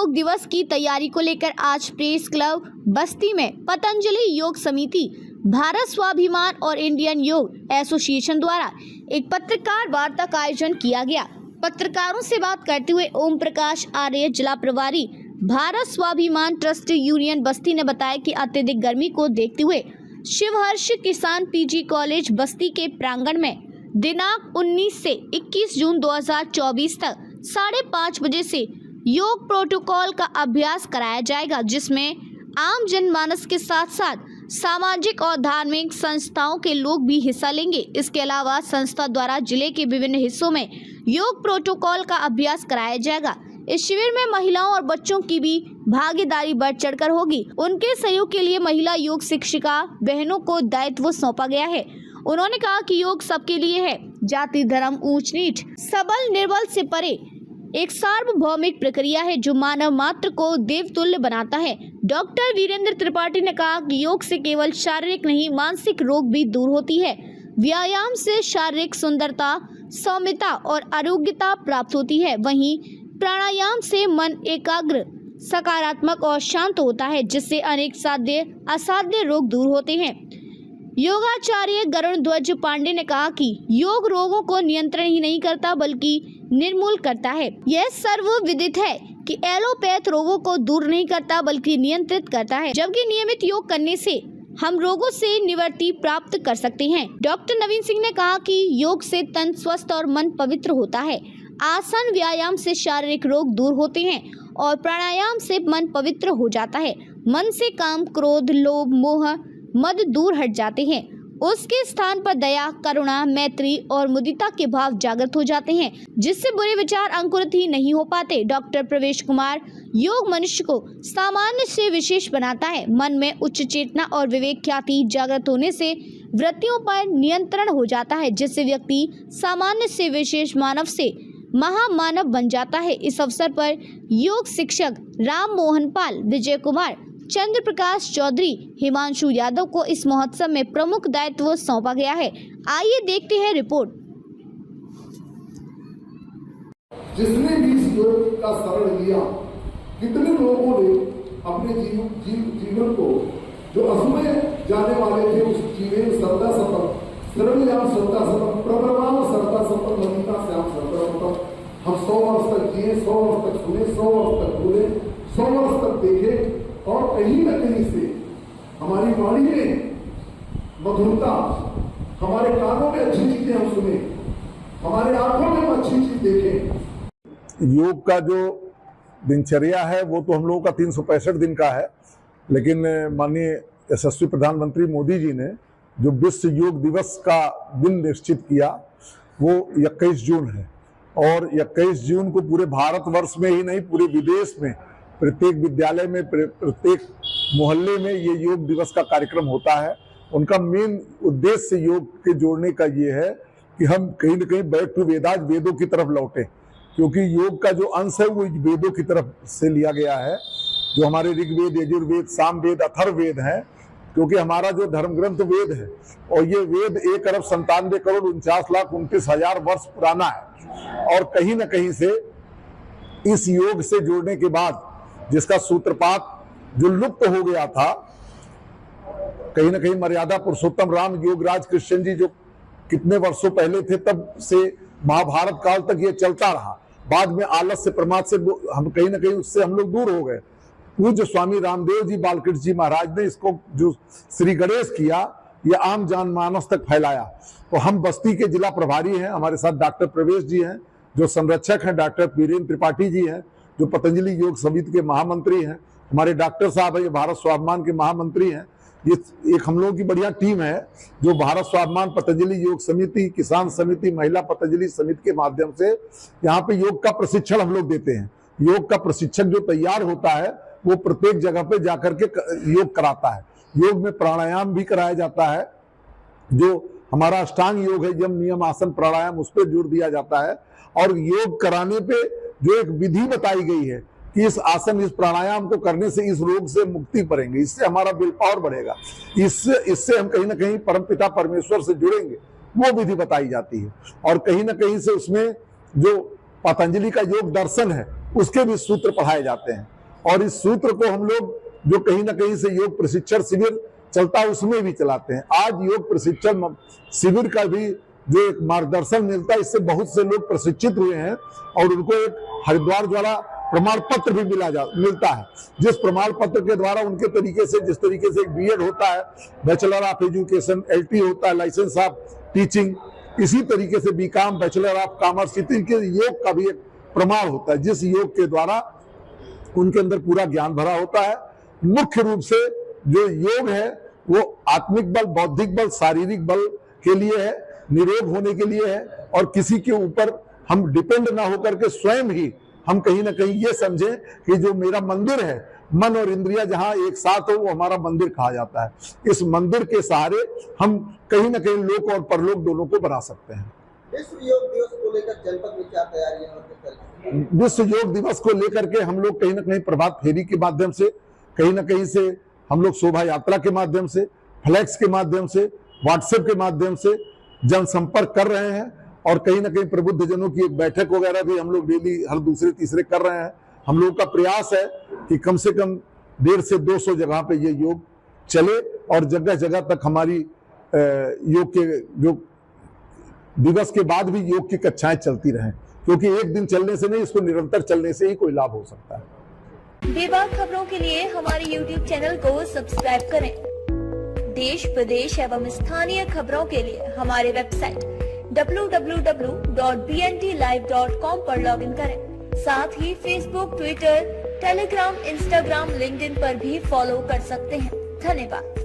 योग दिवस की तैयारी को लेकर आज प्रेस क्लब बस्ती में पतंजलि योग समिति, भारत स्वाभिमान और इंडियन योग एसोसिएशन द्वारा एक पत्रकार वार्ता का आयोजन किया गया। पत्रकारों से बात करते हुए ओम प्रकाश आर्य, जिला प्रभारी भारत स्वाभिमान ट्रस्ट यूनियन बस्ती ने बताया कि अत्यधिक गर्मी को देखते हुए शिवहर्ष किसान पीजी कॉलेज बस्ती के प्रांगण में दिनांक 19 से 21 जून 2024 तक 5:30 बजे से योग प्रोटोकॉल का अभ्यास कराया जाएगा, जिसमें आम जनमानस के साथ साथ सामाजिक और धार्मिक संस्थाओं के लोग भी हिस्सा लेंगे। इसके अलावा संस्था द्वारा जिले के विभिन्न हिस्सों में योग प्रोटोकॉल का अभ्यास कराया जाएगा। इस शिविर में महिलाओं और बच्चों की भी भागीदारी बढ़ चढ़कर होगी। उनके सहयोग के लिए महिला योग शिक्षिका बहनों को दायित्व सौंपा गया है। उन्होंने कहा कि योग सबके लिए है, जाति धर्म ऊंच नीच सबल निर्बल से परे एक सार्वभौमिक प्रक्रिया है जो मानव मात्र को देवतुल्य बनाता है। डॉक्टर वीरेंद्र त्रिपाठी ने कहा कि योग से केवल शारीरिक नहीं मानसिक रोग भी दूर होती है। व्यायाम से शारीरिक सुंदरता, सौम्यता और आरोग्यता प्राप्त होती है। वहीं प्राणायाम से मन एकाग्र, सकारात्मक और शांत होता है, जिससे अनेक साध्य असाध्य रोग दूर होते हैं। योगाचार्य गरुण ध्वज पांडे ने कहा कि योग रोगों को नियंत्रण ही नहीं करता बल्कि निर्मूल करता है। यह सर्वविदित है कि एलोपैथ रोगों को दूर नहीं करता बल्कि नियंत्रित करता है, जबकि नियमित योग करने से हम रोगों से निवृत्ति प्राप्त कर सकते हैं। डॉक्टर नवीन सिंह ने कहा कि योग से तन स्वस्थ और मन पवित्र होता है। आसन व्यायाम से शारीरिक रोग दूर होते हैं और प्राणायाम से मन पवित्र हो जाता है। मन से काम, क्रोध, लोभ, मोह, मद दूर हट जाते हैं। उसके स्थान पर दया, करुणा, मैत्री और मुदिता के भाव जागृत हो जाते हैं, जिससे बुरे विचार अंकुरित ही नहीं हो पाते। डॉक्टर प्रवेश कुमार, योग मनुष्य को सामान्य से विशेष बनाता है। मन में उच्च चेतना और विवेक ख्याति जागृत होने से वृत्तियों पर नियंत्रण हो जाता है, जिससे व्यक्ति सामान्य से विशेष मानव से महामानव बन जाता है। इस अवसर पर योग शिक्षक राम मोहन पाल, विजय कुमार, चंद्र प्रकाश चौधरी, हिमांशु यादव को इस महोत्सव में प्रमुख दायित्व सौंपा गया है। आइए देखते हैं रिपोर्ट। जिसने भी इस योग का शरण लिया, कितने लोगों ने अपने जीवन को जो असमय जाने वाले थे उस जीवन श्रद्धा सतम शरणयाम श्रद्धा सतम प्रभवाम श्रद्धा सतम ललिता श्याम श्रद्धा सतम हम 100 वर्ष तक जिए, 100 वर्ष तक सुने, 100 वर्ष तक बोले, 100 वर्ष तक देखे और कहीं न कहीं से हमारी वाणी में मधुरता, हमारे कानों में अच्छी चीजें हम सुने, हमारे आंखों में हम अच्छी चीज देखें। योग का जो दिनचर्या है वो तो हम लोगों का 365 दिन का है, लेकिन माननीय यशस्वी प्रधानमंत्री मोदी जी ने जो विश्व योग दिवस का दिन निश्चित किया वो 21 जून है और 21 जून को पूरे भारतवर्ष में ही नहीं पूरे विदेश में प्रत्येक विद्यालय में प्रत्येक मोहल्ले में ये योग दिवस का कार्यक्रम होता है। उनका मेन उद्देश्य योग के जोड़ने का ये है कि हम कहीं न कहीं बैक टू वेदास, वेदों की तरफ लौटें, क्योंकि योग का जो अंश है वो वेदों की तरफ से लिया गया है, जो हमारे ऋग्वेद, यजुर्वेद, सामवेद, अथर्ववेद है, क्योंकि हमारा जो धर्म ग्रंथ वेद है और ये वेद 1,97,49,29,29,000 वर्ष पुराना है और कहीं न कहीं से इस योग से जोड़ने के बाद जिसका सूत्रपात जो लुप्त हो गया था, कहीं न कहीं मर्यादा पुरुषोत्तम राम योगराज कृष्ण जी जो कितने वर्षों पहले थे तब से महाभारत काल तक ये चलता रहा। बाद में आलस्य प्रमाद से हम कहीं न कहीं उससे हम लोग दूर हो गए। पूज्य स्वामी रामदेव जी बालकृष्ण जी महाराज ने इसको जो श्री गणेश किया, ये आम जनमानस तक फैलाया। तो हम बस्ती के जिला प्रभारी हैं, हमारे साथ डॉक्टर प्रवेश जी हैं जो संरक्षक हैं, डॉक्टर वीरेंद्र त्रिपाठी जी हैं जो पतंजलि योग समिति के महामंत्री हैं, हमारे डॉक्टर साहब है ये भारत स्वाभिमान के महामंत्री हैं। ये एक हम लोगों की बढ़िया टीम है जो भारत स्वाभिमान, पतंजलि योग समिति, किसान समिति, महिला पतंजलि समिति के माध्यम से यहाँ पे योग का प्रशिक्षण हम लोग देते हैं। योग का प्रशिक्षक जो तैयार होता है वो प्रत्येक जगह पे जाकर के योग कराता है। योग में प्राणायाम भी कराया जाता है, जो हमारा अष्टांग योग है, यम नियम आसन प्राणायाम, उस पर जोर दिया जाता है। और योग कराने पे जो एक विधि बताई गई है कि इस आसन, इस प्राणायाम को करने से इस रोग से मुक्ति पाएंगे, इससे हमारा विल पावर बढ़ेगा, इससे हम कहीं ना कहीं परमपिता परमेश्वर से जुड़ेंगे, वो विधि बताई जाती है। और कहीं ना कहीं से उसमें जो पतंजलि का योग दर्शन है उसके भी सूत्र पढ़ाए जाते हैं। और इस सूत्र को हम लोग जो कहीं ना कहीं से योग प्रशिक्षण शिविर चलता है उसमें भी चलाते हैं। आज योग प्रशिक्षण शिविर का भी जो एक मार्गदर्शन मिलता है, इससे बहुत से लोग प्रशिक्षित हुए हैं और उनको एक हरिद्वार द्वारा प्रमाण पत्र भी मिलता है, जिस प्रमाण पत्र के द्वारा उनके तरीके से, जिस तरीके से एक बीएड होता है, बैचलर ऑफ एजुकेशन, एलटी होता है, लाइसेंस ऑफ टीचिंग, इसी तरीके से बीकॉम, बैचलर ऑफ कॉमर्स, इनके योग का भी एक प्रमाण होता है, जिस योग के द्वारा उनके अंदर पूरा ज्ञान भरा होता है। मुख्य रूप से जो योग है वो आत्मिक बल, बौद्धिक बल, शारीरिक बल के लिए है, निरोग होने के लिए है, और किसी के ऊपर हम डिपेंड ना होकर के स्वयं ही हम कहीं ना कहीं ये समझें कि जो मेरा मंदिर है, मन और इंद्रिया जहां एक साथ हो, वो हमारा मंदिर कहा जाता है। इस मंदिर के सहारे हम कहीं ना कहीं लोक और परलोक दोनों को बना सकते हैं। विश्व योग दिवस को लेकर जनपद में क्या तैयारियां? विश्व योग दिवस को लेकर के हम लोग कहीं ना कहीं प्रभात फेरी के माध्यम से, कहीं ना कहीं से हम लोग शोभा यात्रा के माध्यम से, फ्लैक्स के माध्यम से, व्हाट्सएप के माध्यम से जनसंपर्क कर रहे हैं, और कहीं ना कहीं प्रबुद्ध जनों की एक बैठक वगैरह भी हम लोग डेली हर दूसरे तीसरे कर रहे हैं। हम लोगों का प्रयास है कि कम से कम 150 से 200 जगह पे ये योग चले और जगह जगह तक हमारी योग के जो दिवस के बाद भी योग की कक्षाएं चलती रहें, क्योंकि एक दिन चलने से नहीं, इसको निरंतर चलने से ही कोई लाभ हो सकता है। बेबाक खबरों के लिए हमारे YouTube चैनल को सब्सक्राइब करें। देश, प्रदेश एवं स्थानीय खबरों के लिए हमारे वेबसाइट www.bntlive.com पर लॉगिन करें। साथ ही Facebook, Twitter, Telegram, Instagram, LinkedIn पर भी फॉलो कर सकते हैं। धन्यवाद।